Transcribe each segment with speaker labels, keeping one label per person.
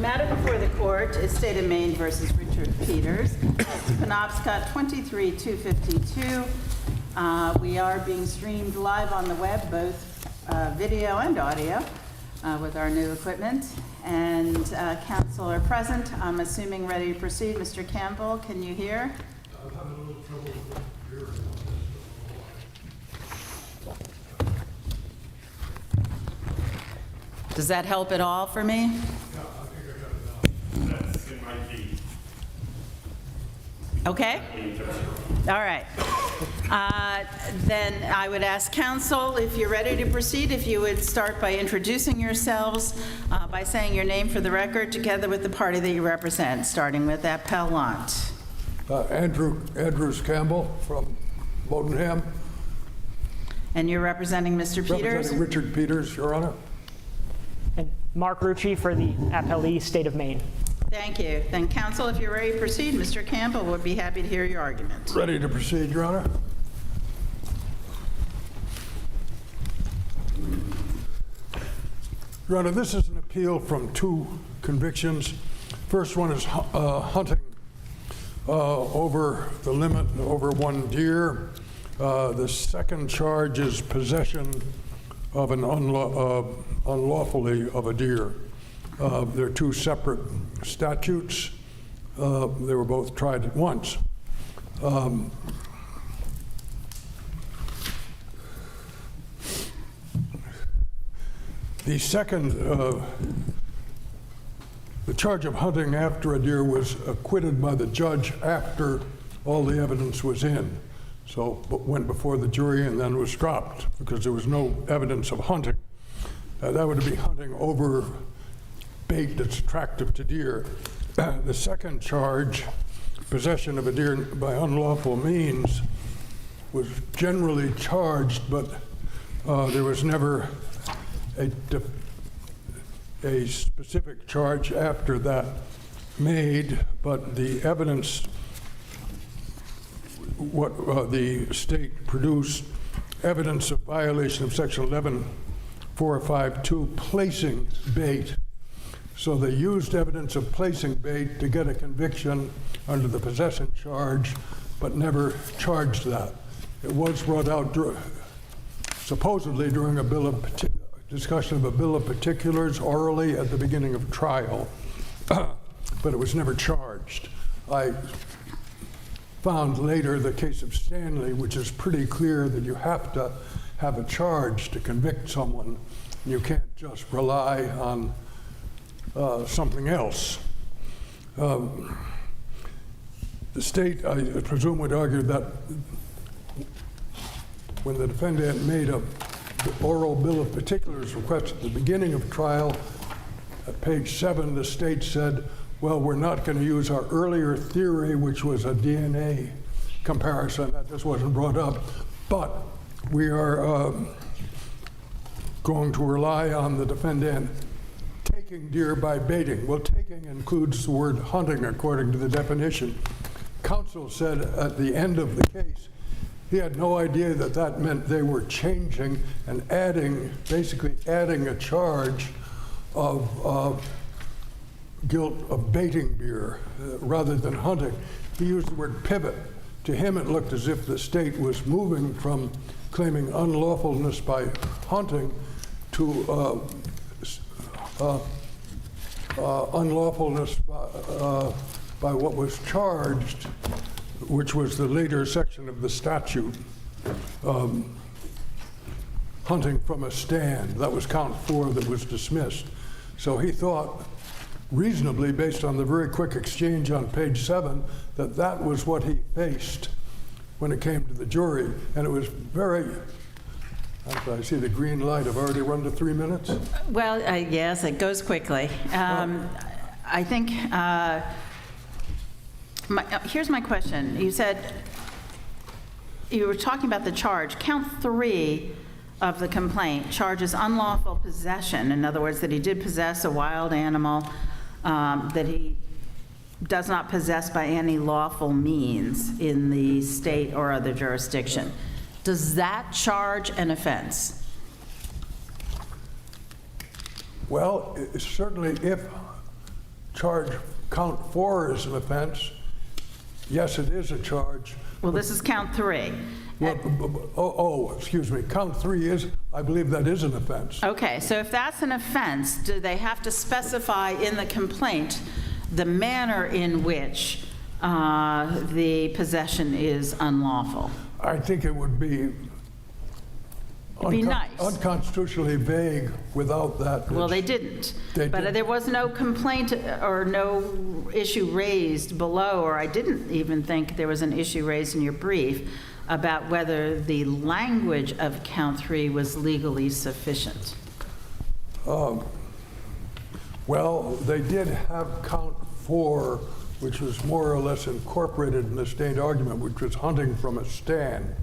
Speaker 1: matter before the court is State of Maine versus Richard Peters. It's Penobscot 23-252. We are being streamed live on the web, both video and audio, with our new equipment. And counsel are present. I'm assuming ready to proceed. Mr. Campbell, can you hear?
Speaker 2: I'm having a little trouble with hearing on
Speaker 1: Does that help at all for me?
Speaker 2: this. Yeah, I think I got it now. That's in my key.
Speaker 1: Okay? All right. Then I would ask counsel, if you're ready to proceed, if you would start by introducing yourselves by saying your name for the record, together with the party that you represent, starting with appellant.
Speaker 2: Andrews Campbell from Bowdenham.
Speaker 1: And you're representing Mr. Peters?
Speaker 2: Representing Richard Peters, Your Honor.
Speaker 3: And Mark Rucci for the appellee, State of Maine.
Speaker 1: Thank you. Then counsel, if you're ready to proceed, Mr. Campbell would be happy to hear your argument.
Speaker 2: Ready to proceed, Your Honor. Your Honor, this is an appeal from two convictions. First one is hunting over the limit, over one deer. The second charge is possession of an unlawfully of a deer. They're two separate statutes. They were both tried at once. The second, the charge of hunting after a deer was acquitted by the judge after all the evidence was in. So it went before the jury and then was dropped because there was no evidence of hunting. That would be hunting over bait that's attractive to deer. The second charge, possession of a deer by unlawful means, was generally charged, but there was never a specific charge after that made, but the evidence, what the state produced, evidence of violation of section 11-452, placing bait. So they used evidence of placing bait to get a conviction under the possession charge, but never charged that. It was brought out supposedly during a discussion of a bill of particulars orally at the beginning of trial, but it was never charged. I found later the case of Stanley, which is pretty clear that you have to have a charge to convict someone. You can't just rely on something else. The state, I presume, would argue that when the defendant made a oral bill of particulars request at the beginning of trial, at page 7, the state said, well, we're not going to use our earlier theory, which was a DNA comparison. That just wasn't brought up. But we are going to rely on the defendant taking deer by baiting. Well, taking includes the word hunting according to the definition. Counsel said at the end of the case, he had no idea that that meant they were changing and basically adding a charge of guilt of baiting deer rather than hunting. He used the word pivot. To him, it looked as if the state was moving from claiming unlawfulness by hunting to unlawfulness by what was charged, which was the later section of the statute, hunting from a stand. That was count 4 that was dismissed. So he thought, reasonably, based on the very quick exchange on page 7, that that was what he faced when it came to the jury. And it was very, I see the green light. I've already run to 3 minutes.
Speaker 1: Well, yes, it goes quickly. I think, here's my question. You said, you were talking about the charge. Count 3 of the complaint charges unlawful possession. In other words, that he did possess a wild animal that he does not possess by any lawful means in the state or other jurisdiction. Does that charge an offense?
Speaker 2: Well, certainly if charge count 4 is an offense, yes, it is a charge.
Speaker 1: Well, this is count 3.
Speaker 2: Well, excuse me, count 3 is, I believe that is an offense.
Speaker 1: Okay, so if that's an offense, do they have to specify in the complaint the manner in which the possession is unlawful?
Speaker 2: I think it would be
Speaker 1: It'd be nice.
Speaker 2: unconstitutionally vague without that.
Speaker 1: Well, they didn't.
Speaker 2: They
Speaker 1: But
Speaker 2: didn't.
Speaker 1: there was no complaint or no issue raised below, or I didn't even think there was an issue raised in your brief about whether the language of count 3 was legally sufficient.
Speaker 2: Well, they did have count 4, which was more or less incorporated in the state argument, which was hunting from a stand.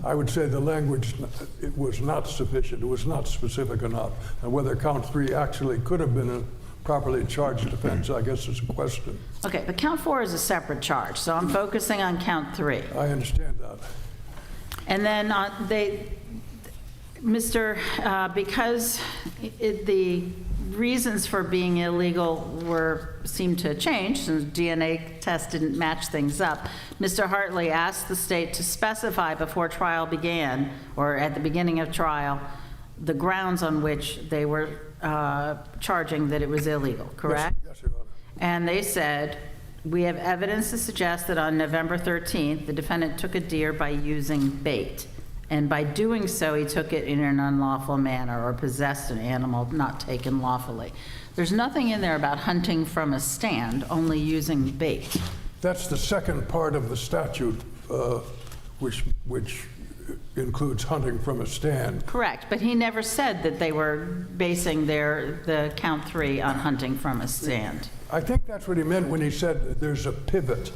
Speaker 2: I would say the language, it was not sufficient, it was not specific enough. And whether count 3 actually could have been a properly charged offense, I guess is a question.
Speaker 1: Okay, but count 4 is a separate charge, so I'm focusing on count 3.
Speaker 2: I understand that.
Speaker 1: And then because the reasons for being illegal seemed to change, since DNA tests didn't match things up, Mr. Hartley asked the state to specify before trial began, or at the beginning of trial, the grounds on which they were charging that it was illegal, correct?
Speaker 2: Yes, Your Honor.
Speaker 1: And they said, we have evidence to suggest that on November 13th, the defendant took a deer by using bait. And by doing so, he took it in an unlawful manner or possessed an animal not taken lawfully. There's nothing in there about hunting from a stand, only using bait.
Speaker 2: That's the second part of the statute, which includes hunting from a stand.
Speaker 1: Correct, but he never said that they were basing the count 3 on hunting from a stand.
Speaker 2: I think that's what he meant when he said there's a pivot.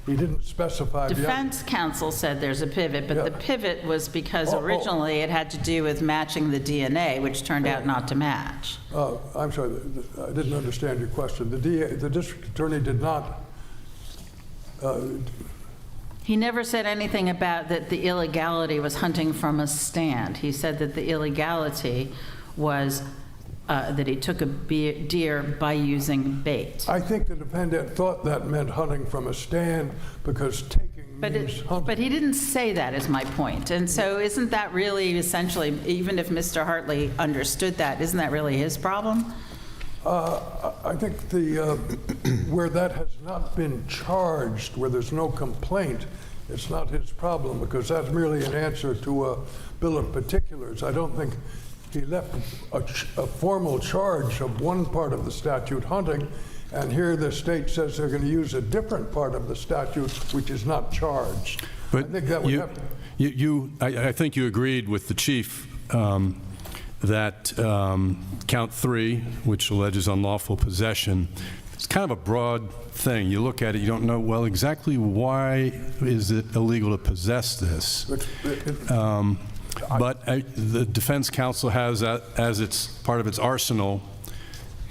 Speaker 2: He didn't specify.
Speaker 1: Defense counsel said there's a pivot, but
Speaker 2: Yeah.
Speaker 1: the pivot was because
Speaker 2: Oh.
Speaker 1: originally it had to do with matching the DNA, which turned out not to match.
Speaker 2: I'm sorry, I didn't understand your question. The district attorney did not,
Speaker 1: He never said anything about that the illegality was hunting from a stand. He said that the illegality was that he took a deer by using bait.
Speaker 2: I think the defendant thought that meant hunting from a stand because taking means hunting.
Speaker 1: But he didn't say that, is my point. And so isn't that really essentially, even if Mr. Hartley understood that, isn't that really his problem?
Speaker 2: I think where that has not been charged, where there's no complaint, it's not his problem because that's merely an answer to a bill of particulars. I don't think he left a formal charge of one part of the statute, hunting, and here the state says they're going to use a different part of the statute, which is not charged.
Speaker 4: But
Speaker 2: I think that would have
Speaker 4: I think you agreed with the chief that count 3, which alleges unlawful possession, it's kind of a broad thing. You look at it, you don't know, well, exactly why is it illegal to possess this? But the defense counsel has, as it's part of its arsenal,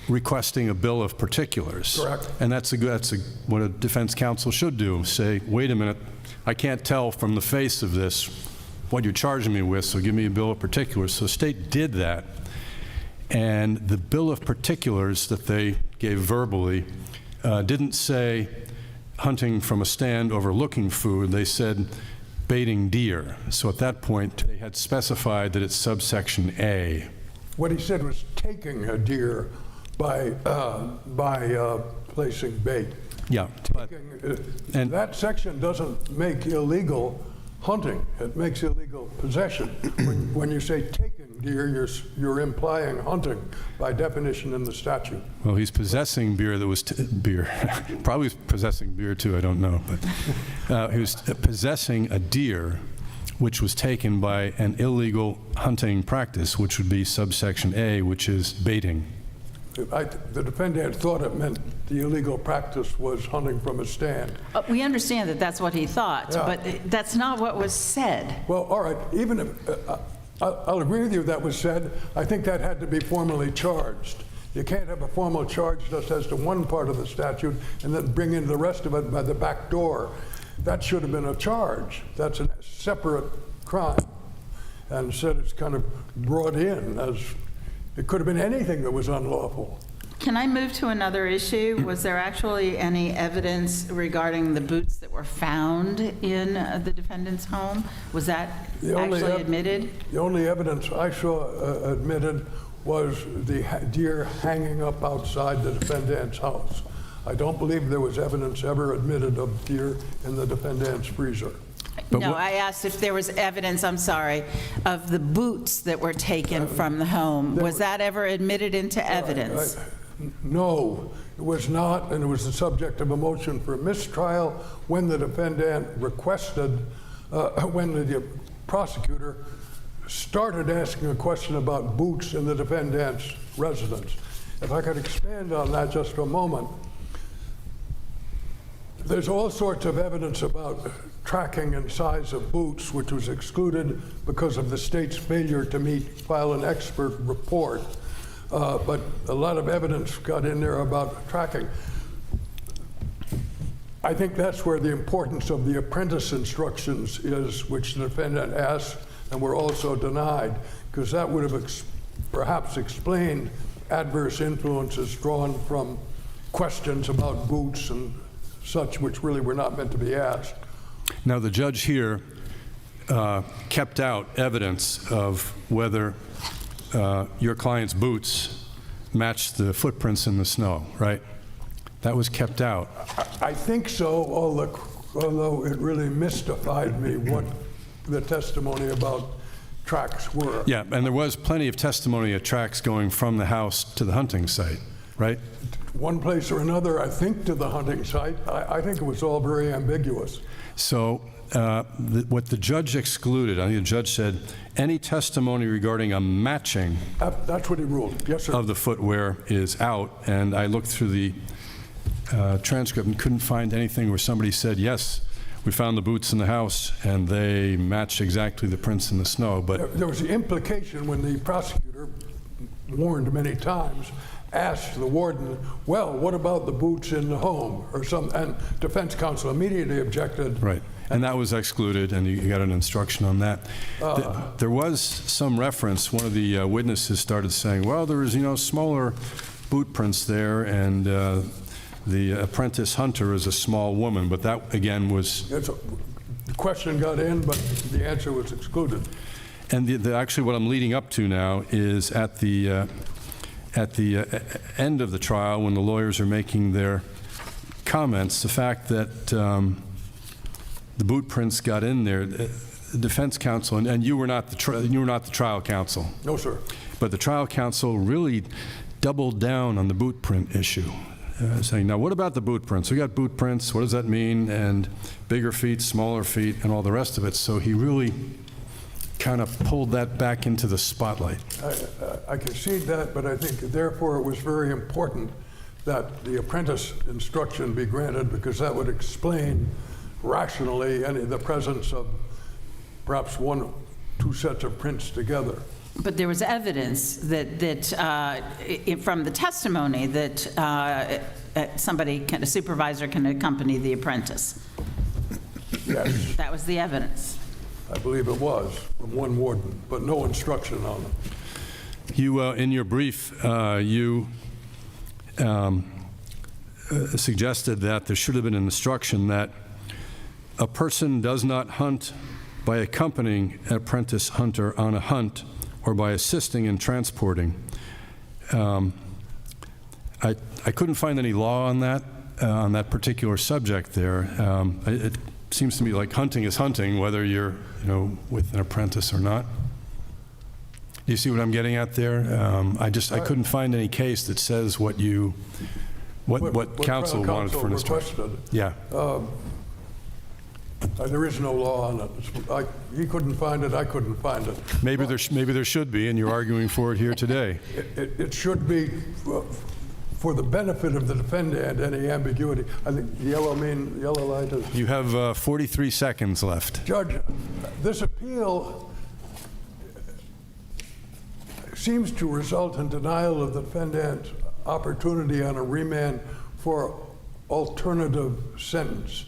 Speaker 4: requesting a bill of particulars.
Speaker 2: Correct.
Speaker 4: And that's what a defense counsel should do. Say, wait a minute, I can't tell from the face of this what you're charging me with, so give me a bill of particulars. So the state did that. And the bill of particulars that they gave verbally didn't say hunting from a stand overlooking food. They said baiting deer. So at that point, they had specified that it's subsection A.
Speaker 2: What he said was taking a deer by placing bait.
Speaker 4: Yeah.
Speaker 2: And that section doesn't make illegal hunting. It makes illegal possession. When you say taking deer, you're implying hunting by definition in the statute.
Speaker 4: Well, he's possessing beer that was beer. Probably possessing beer too, I don't know. But he was possessing a deer which was taken by an illegal hunting practice, which would be subsection A, which is baiting.
Speaker 2: The defendant thought it meant the illegal practice was hunting from a stand.
Speaker 1: We understand that that's what he thought,
Speaker 2: Yeah.
Speaker 1: but that's not what was said.
Speaker 2: Well, all right, even if, I'll agree with you that was said. I think that had to be formally charged. You can't have a formal charge just as to one part of the statute and then bring in the rest of it by the back door. That should have been a charge. That's a separate crime. And instead it's kind of brought in as, it could have been anything that was unlawful.
Speaker 1: Can I move to another issue? Was there actually any evidence regarding the boots that were found in the defendant's home? Was that actually admitted?
Speaker 2: The only evidence I saw admitted was the deer hanging up outside the defendant's house. I don't believe there was evidence ever admitted of deer in the defendant's freezer.
Speaker 1: No, I asked if there was evidence, I'm sorry, of the boots that were taken from the home. Was that ever admitted into evidence?
Speaker 2: No, it was not, and it was the subject of a motion for mistrial when the defendant requested, when the prosecutor started asking a question about boots in the defendant's residence. If I could expand on that just for a moment. There's all sorts of evidence about tracking and size of boots, which was excluded because of the state's failure to file an expert report. But a lot of evidence got in there about tracking. I think that's where the importance of the apprentice instructions is, which the defendant asked and were also denied, because that would have perhaps explained adverse influences drawn from questions about boots and such, which really were not meant to be asked.
Speaker 4: Now, the judge here kept out evidence of whether your client's boots matched the footprints in the snow, right? That was kept out.
Speaker 2: I think so, although it really mystified me what the testimony about tracks were.
Speaker 4: Yeah, and there was plenty of testimony of tracks going from the house to the hunting site, right?
Speaker 2: One place or another, I think, to the hunting site. I think it was all very ambiguous.
Speaker 4: So what the judge excluded, I think the judge said, any testimony regarding a matching
Speaker 2: That's what he ruled. Yes, sir.
Speaker 4: of the footwear is out, and I looked through the transcript and couldn't find anything where somebody said, yes, we found the boots in the house and they match exactly the prints in the snow. But
Speaker 2: there was the implication when the prosecutor, warned many times, asked the warden, well, what about the boots in the home or some, and defense counsel immediately objected.
Speaker 4: right, and that was excluded, and you got an instruction on that. There was some reference. One of the witnesses started saying, well, there was, smaller boot prints there, and the apprentice hunter is a small woman, but that, again, was...
Speaker 2: The question got in, but the answer was excluded.
Speaker 4: And actually what I'm leading up to now is at the end of the trial, when the lawyers are making their comments, the fact that the boot prints got in there, the defense counsel, and you were not the trial counsel.
Speaker 2: No, sir.
Speaker 4: But the trial counsel really doubled down on the boot print issue, saying, now what about the boot prints? We got boot prints, what does that mean? And bigger feet, smaller feet, and all the rest of it. So he really kind of pulled that back into the spotlight.
Speaker 2: I concede that, but I think therefore it was very important that the apprentice instruction be granted, because that would explain rationally the presence of perhaps two sets of prints together.
Speaker 1: But there was evidence that from the testimony that a supervisor can accompany the apprentice.
Speaker 2: Yes,
Speaker 1: That was the evidence.
Speaker 2: I believe it was from one warden, but no instruction on it.
Speaker 4: You, in your brief, you suggested that there should have been an instruction that a person does not hunt by accompanying an apprentice hunter on a hunt or by assisting in transporting. I couldn't find any law on that particular subject there. It seems to me like hunting is hunting, whether you're with an apprentice or not. Do you see what I'm getting at there? I couldn't find any case that says what counsel wanted for an instruction. Yeah.
Speaker 2: There is no law on it. He couldn't find it, I couldn't find it.
Speaker 4: Maybe there should be, and you're arguing for it here today.
Speaker 2: It should be for the benefit of the defendant, any ambiguity. I think yellow light is...
Speaker 4: You have 43 seconds left.
Speaker 2: Judge, this appeal seems to result in denial of the defendant's opportunity on a remand for alternative sentence.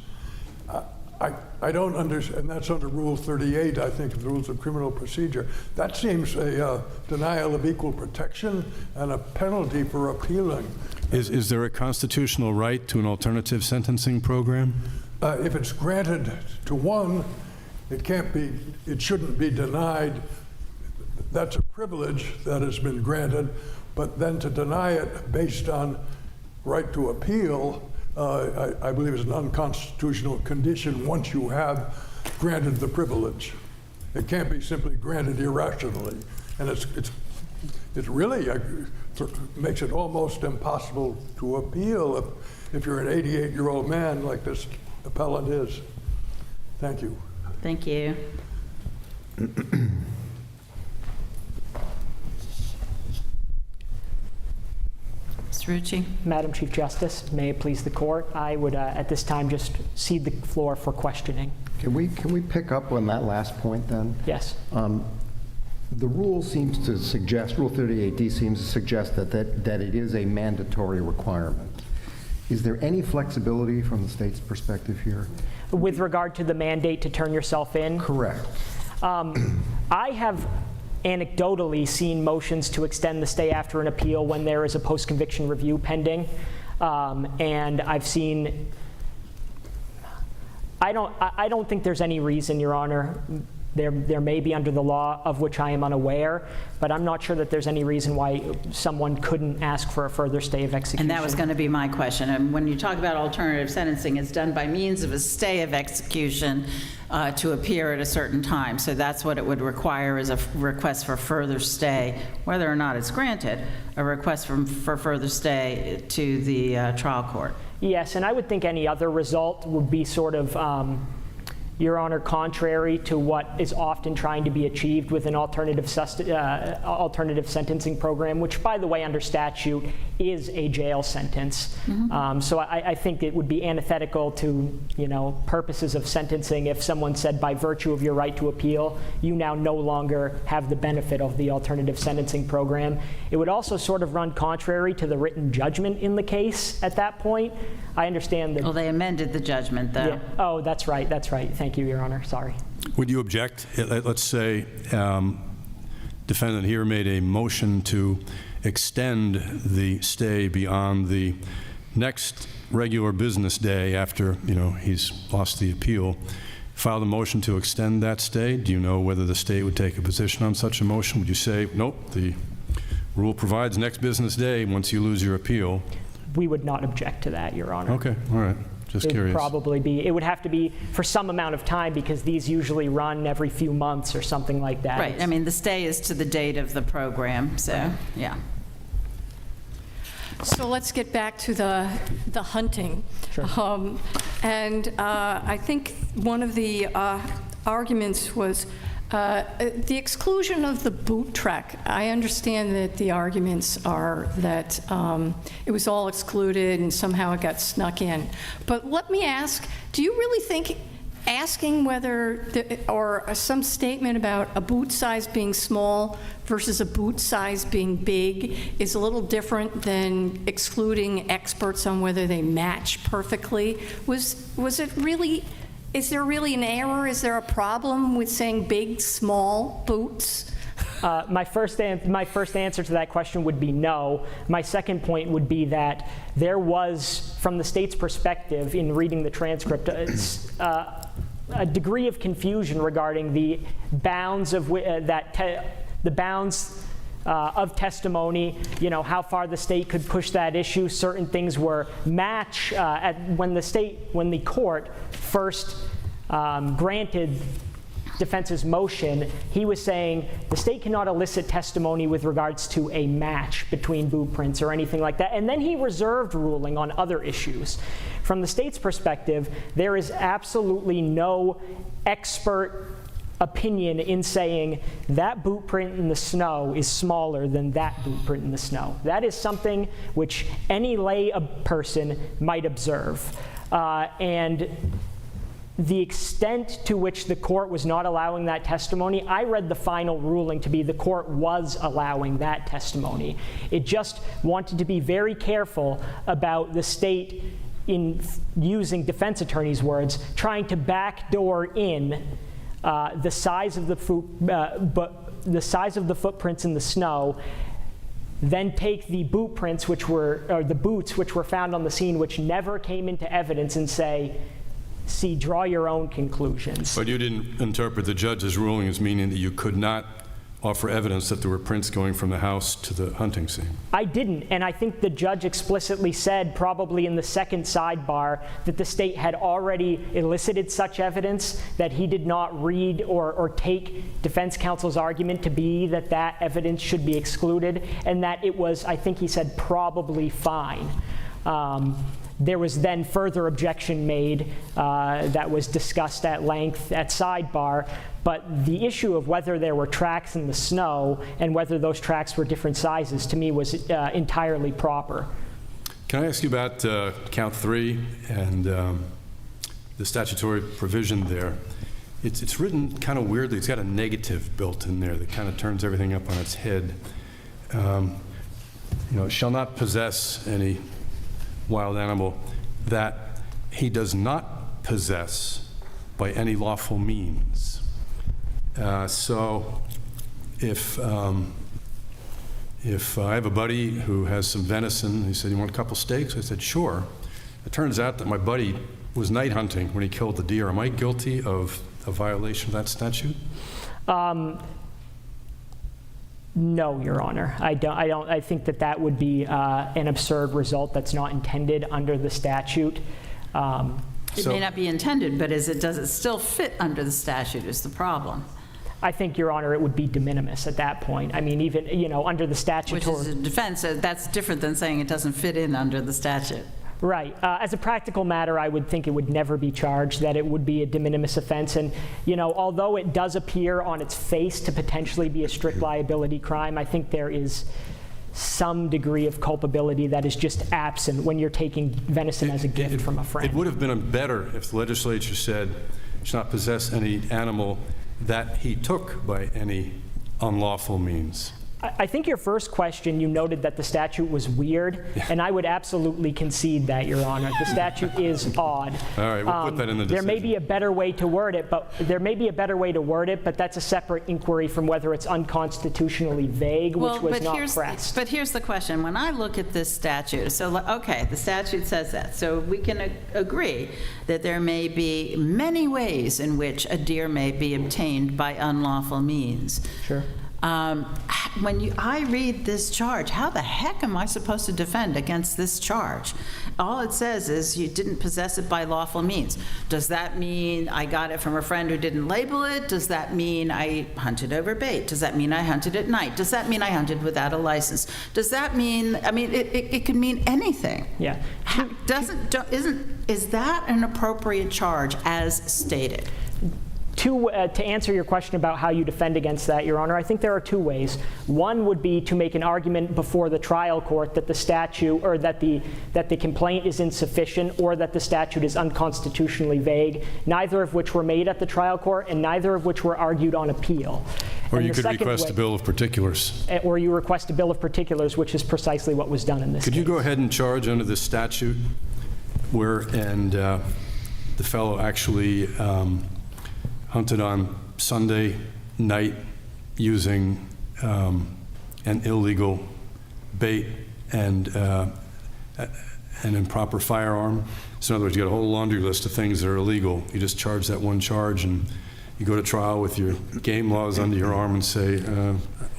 Speaker 2: I don't understand, and that's under Rule 38, I think, of the Rules of Criminal Procedure. That seems a denial of equal protection and a penalty for appealing.
Speaker 4: Is there a constitutional right to an alternative sentencing program?
Speaker 2: If it's granted to one, it shouldn't be denied. That's a privilege that has been granted, but then to deny it based on right to appeal, I believe is an unconstitutional condition once you have granted the privilege. It can't be simply granted irrationally. And it really makes it almost impossible to appeal if you're an 88-year-old man like this appellant is. Thank you.
Speaker 1: Thank you. Mr. Rucci?
Speaker 3: Madam Chief Justice, may it please the court, I would at this time just cede the floor for questioning.
Speaker 5: Can we pick up on that last point then?
Speaker 3: Yes.
Speaker 5: The rule seems to suggest, Rule 38D seems to suggest that it is a mandatory requirement. Is there any flexibility from the state's perspective here?
Speaker 3: With regard to the mandate to turn yourself in?
Speaker 5: Correct.
Speaker 3: I have anecdotally seen motions to extend the stay after an appeal when there is a post-conviction review pending. And I've seen, I don't think there's any reason, Your Honor. There may be under the law of which I am unaware, but I'm not sure that there's any reason why someone couldn't ask for a further stay of execution.
Speaker 1: And that was going to be my question. And when you talk about alternative sentencing, it's done by means of a stay of execution to appear at a certain time. So that's what it would require, is a request for further stay, whether or not it's granted, a request for further stay to the trial court.
Speaker 3: Yes, and I would think any other result would be sort of, Your Honor, contrary to what is often trying to be achieved with an alternative sentencing program, which, by the way, under statute is a jail sentence. So I think it would be antithetical to, purposes of sentencing if someone said, by virtue of your right to appeal, you now no longer have the benefit of the alternative sentencing program. It would also sort of run contrary to the written judgment in the case at that point. I understand that.
Speaker 1: Well, they amended the judgment, though.
Speaker 3: Yeah. Oh, that's right. That's right. Thank you, Your Honor. Sorry.
Speaker 4: Would you object? Let's say defendant here made a motion to extend the stay beyond the next regular business day after, he's lost the appeal. Filed a motion to extend that stay. Do you know whether the state would take a position on such a motion? Would you say, nope, the rule provides next business day once you lose your appeal?
Speaker 3: We would not object to that, Your Honor.
Speaker 4: Okay, all right. Just curious.
Speaker 3: It would have to be for some amount of time, because these usually run every few months or something like that.
Speaker 1: Right. I mean, the stay is to the date of the program, so, yeah.
Speaker 6: So let's get back to the hunting.
Speaker 3: Sure.
Speaker 6: I think one of the arguments was the exclusion of the boot track. I understand that the arguments are that it was all excluded and somehow it got snuck in. But let me ask, do you really think asking whether, or some statement about a boot size being small versus a boot size being big is a little different than excluding experts on whether they match perfectly? Was it really? Is there really an error? Is there a problem with saying big, small boots?
Speaker 3: My first answer to that question would be no. My second point would be that there was, from the state's perspective in reading the transcript, a degree of confusion regarding the bounds of of testimony, how far the state could push that issue. Certain things were match when the court first granted defense's motion. He was saying the state cannot elicit testimony with regards to a match between boot prints or anything like that. And then he reserved ruling on other issues. From the state's perspective, there is absolutely no expert opinion in saying that boot print in the snow is smaller than that boot print in the snow. That is something which any lay person might observe. And the extent to which the court was not allowing that testimony, I read the final ruling to be the court was allowing that testimony. It just wanted to be very careful about the state using defense attorney's words, trying to backdoor in the size of the footprints in the snow, then take the boot prints, the boots which were found on the scene, which never came into evidence, and say, see, draw your own conclusions.
Speaker 4: But you didn't interpret the judge's ruling as meaning that you could not offer evidence that there were prints going from the house to the hunting scene.
Speaker 3: I didn't, and I think the judge explicitly said, probably in the second sidebar, that the state had already elicited such evidence, that he did not read or take defense counsel's argument to be that that evidence should be excluded, and that it was, I think he said, probably fine. There was then further objection made that was discussed at length at sidebar, but the issue of whether there were tracks in the snow and whether those tracks were different sizes, to me, was entirely proper.
Speaker 4: Can I ask you about count 3 and the statutory provision there? It's written kind of weirdly. It's got a negative built in there that kind of turns everything up on its head. Shall not possess any wild animal that he does not possess by any lawful means. So if I have a buddy who has some venison, he said, you want a couple steaks? I said, sure. It turns out that my buddy was night hunting when he killed the deer. Am I guilty of a violation of that statute?
Speaker 3: No, Your Honor. I don't. I think that would be an absurd result that's not intended under the statute.
Speaker 1: It may not be intended, but does it still fit under the statute is the problem.
Speaker 3: I think, Your Honor, it would be de minimis at that point. I mean, even, under the statutory...
Speaker 1: Which is a defense. That's different than saying it doesn't fit in under the statute.
Speaker 3: Right. As a practical matter, I would think it would never be charged, that it would be a de minimis offense. And, although it does appear on its face to potentially be a strict liability crime, I think there is some degree of culpability that is just absent when you're taking venison as a gift from a friend.
Speaker 4: It would have been better if the legislature said, shall not possess any animal that he took by any unlawful means.
Speaker 3: I think your first question, you noted that the statute was weird, and I would absolutely concede that, Your Honor. The statute is odd.
Speaker 4: All right, we'll put that in the decision.
Speaker 3: There may be a better way to word it, but that's a separate inquiry from whether it's unconstitutionally vague, which was not pressed.
Speaker 1: But here's the question. When I look at this statute, so, okay, the statute says that. So we can agree that there may be many ways in which a deer may be obtained by unlawful means.
Speaker 3: Sure.
Speaker 1: When I read this charge, how the heck am I supposed to defend against this charge? All it says is you didn't possess it by lawful means. Does that mean I got it from a friend who didn't label it? Does that mean I hunted over bait? Does that mean I hunted at night? Does that mean I hunted without a license? Does that mean, it could mean anything.
Speaker 3: Yeah.
Speaker 1: Is that an appropriate charge as stated?
Speaker 3: To answer your question about how you defend against that, Your Honor, I think there are two ways. One would be to make an argument before the trial court that the statute, or that the complaint is insufficient, or that the statute is unconstitutionally vague, neither of which were made at the trial court, and neither of which were argued on appeal.
Speaker 4: Or you could request a bill of particulars.
Speaker 3: Or you request a bill of particulars, which is precisely what was done in this case.
Speaker 4: Could you go ahead and charge under this statute the fellow actually hunted on Sunday night using an illegal bait and an improper firearm? So in other words, you got a whole laundry list of things that are illegal. You just charge that one charge, and you go to trial with your game laws under your arm and say,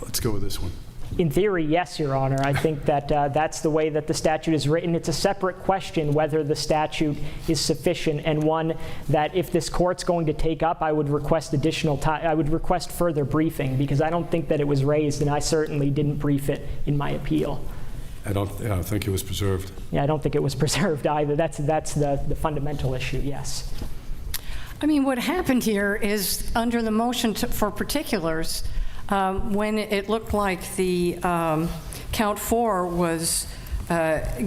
Speaker 4: let's go with this one.
Speaker 3: In theory, yes, Your Honor. I think that that's the way that the statute is written. It's a separate question whether the statute is sufficient, and one that if this court's going to take up, I would request additional time. I would request further briefing, because I don't think that it was raised, and I certainly didn't brief it in my appeal.
Speaker 4: I don't think it was preserved.
Speaker 3: Yeah, I don't think it was preserved either. That's the fundamental issue, yes.
Speaker 6: I mean, what happened here is under the motion for particulars, when it looked like the count 4 was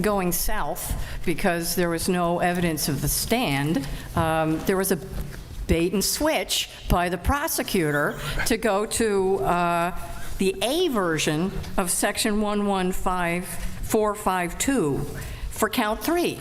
Speaker 6: going south because there was no evidence of the stand, there was a bait and switch by the prosecutor to go to the A version of section 115452 for count 3.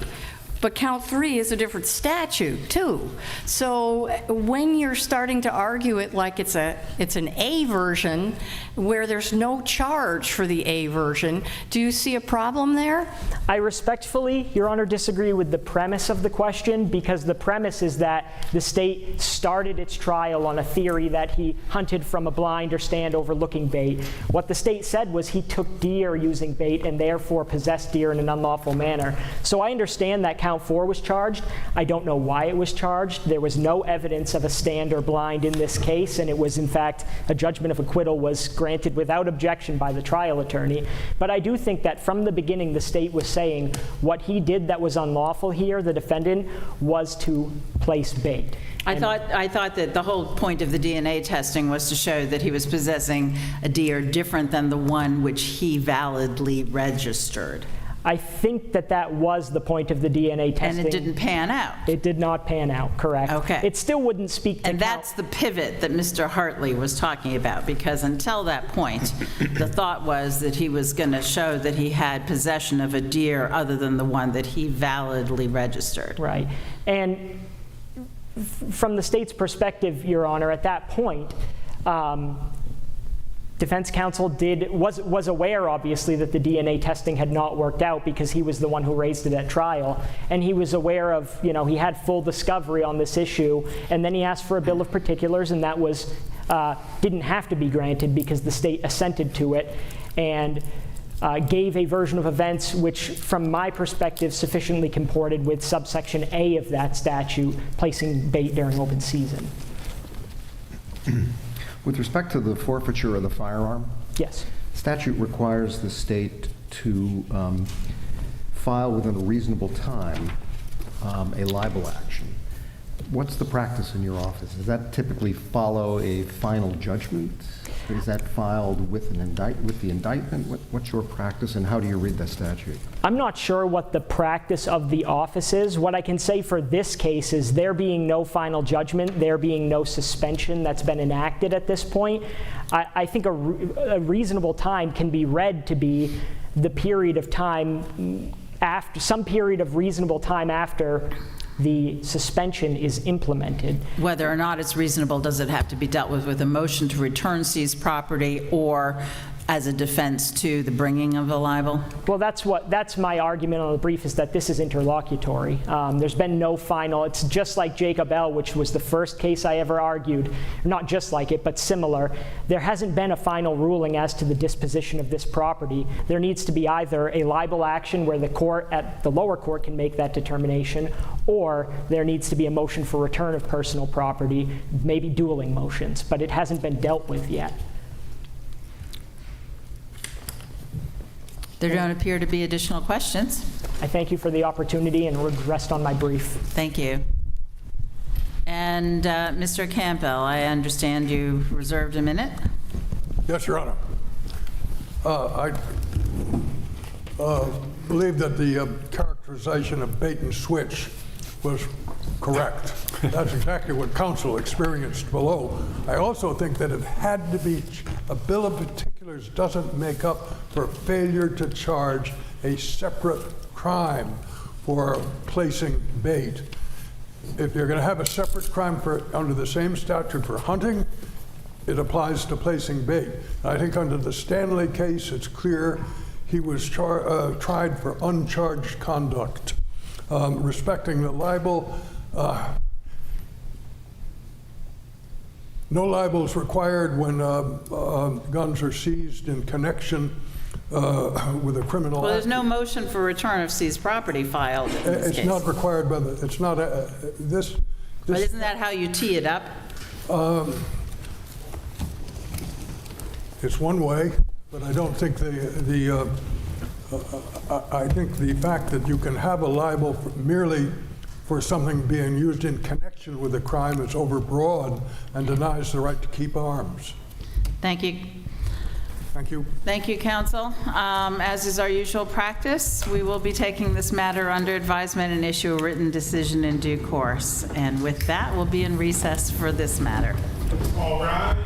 Speaker 6: but count 3 is a different statute, too. So when you're starting to argue it like it's an A version, where there's no charge for the A version, do you see a problem there?
Speaker 3: I respectfully, Your Honor, disagree with the premise of the question, because the premise is that the state started its trial on a theory that he hunted from a blind or stand overlooking bait. What the state said was he took deer using bait and therefore possessed deer in an unlawful manner. So I understand that count 4 was charged. I don't know why it was charged. There was no evidence of a stand or blind in this case, and it was, in fact, a judgment of acquittal was granted without objection by the trial attorney. But I do think that from the beginning, the state was saying what he did that was unlawful here, the defendant, was to place bait.
Speaker 1: I thought that the whole point of the DNA testing was to show that he was possessing a deer different than the one which he validly registered.
Speaker 3: I think that that was the point of the DNA testing.
Speaker 1: And it didn't pan out.
Speaker 3: It did not pan out, correct.
Speaker 1: Okay.
Speaker 3: It still wouldn't speak to
Speaker 1: And that's the pivot that Mr. Hartley was talking about, because until that point, the thought was that he was going to show that he had possession of a deer other than the one that he validly registered.
Speaker 3: Right. And from the state's perspective, Your Honor, at that point, defense counsel was aware, obviously, that the DNA testing had not worked out because he was the one who raised it at trial. And he was aware of, he had full discovery on this issue. And then he asked for a bill of particulars, and that was didn't have to be granted because the state assented to it and gave a version of events which, from my perspective, sufficiently comported with subsection A of that statute, placing bait during open season.
Speaker 5: With respect to the forfeiture of the firearm,
Speaker 3: Yes.
Speaker 5: statute requires the state to file within a reasonable time a libel action. What's the practice in your office? Does that typically follow a final judgment? Is that filed with the indictment? What's your practice, and how do you read that statute?
Speaker 3: I'm not sure what the practice of the office is. What I can say for this case is there being no final judgment, there being no suspension that's been enacted at this point, I think a reasonable time can be read to be the period of time after, some period of reasonable time after the suspension is implemented.
Speaker 1: Whether or not it's reasonable, does it have to be dealt with a motion to return seized property or as a defense to the bringing of a libel?
Speaker 3: Well, that's my argument on the brief, is that this is interlocutory. There's been no final. It's just like Jacob L., which was the first case I ever argued. Not just like it, but similar. There hasn't been a final ruling as to the disposition of this property. There needs to be either a libel action where the court at the lower court can make that determination, or there needs to be a motion for return of personal property, maybe dueling motions, but it hasn't been dealt with yet.
Speaker 1: There don't appear to be additional questions.
Speaker 3: I thank you for the opportunity and would rest on my brief.
Speaker 1: Thank you. And Mr. Campbell, I understand you reserved a minute.
Speaker 2: Yes, Your Honor. I believe that the characterization of bait and switch was correct. That's exactly what counsel experienced below. I also think that it had to be, a bill of particulars doesn't make up for failure to charge a separate crime for placing bait. If you're going to have a separate crime under the same statute for hunting, it applies to placing bait. I think under the Stanley case, it's clear he was tried for uncharged conduct. Respecting the libel, no libel is required when guns are seized in connection with a criminal
Speaker 1: Well, there's
Speaker 2: act.
Speaker 1: no motion for return of seized property filed in this
Speaker 2: It's
Speaker 1: case.
Speaker 2: not required by the, it's not, this,
Speaker 1: But isn't that how you tee it up?
Speaker 2: it's one way, but I don't think I think the fact that you can have a libel merely for something being used in connection with a crime is overbroad and denies the right to keep arms.
Speaker 1: Thank you.
Speaker 2: Thank you.
Speaker 1: Thank you, counsel. As is our usual practice, we will be taking this matter under advisement and issue a written decision in due course. And with that, we'll be in recess for this matter.
Speaker 7: All rise.